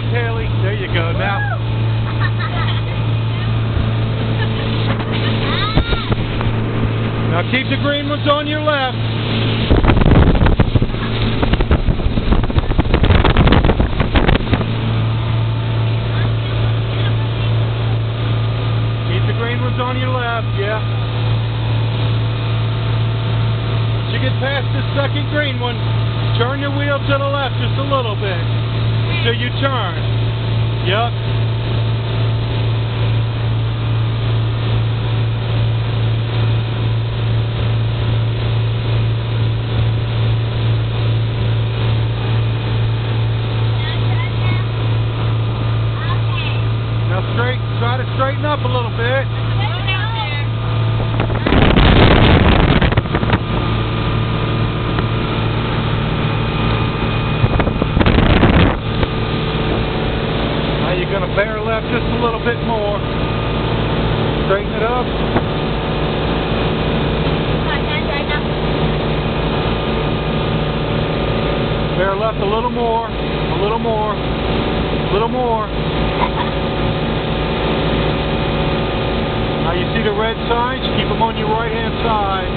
left, Haley. There you go. Now. Now keep the green ones on your left. Keep the green ones on your left, yeah. Once you get past the second green one, turn your wheel to the left just a little bit until you turn. Yep. Try to straighten up a little bit. Now you're going to bear left just a little bit more. Straighten it up. Bear left a little more, a little more, a little more. Now you see the red signs, keep them on your right hand side.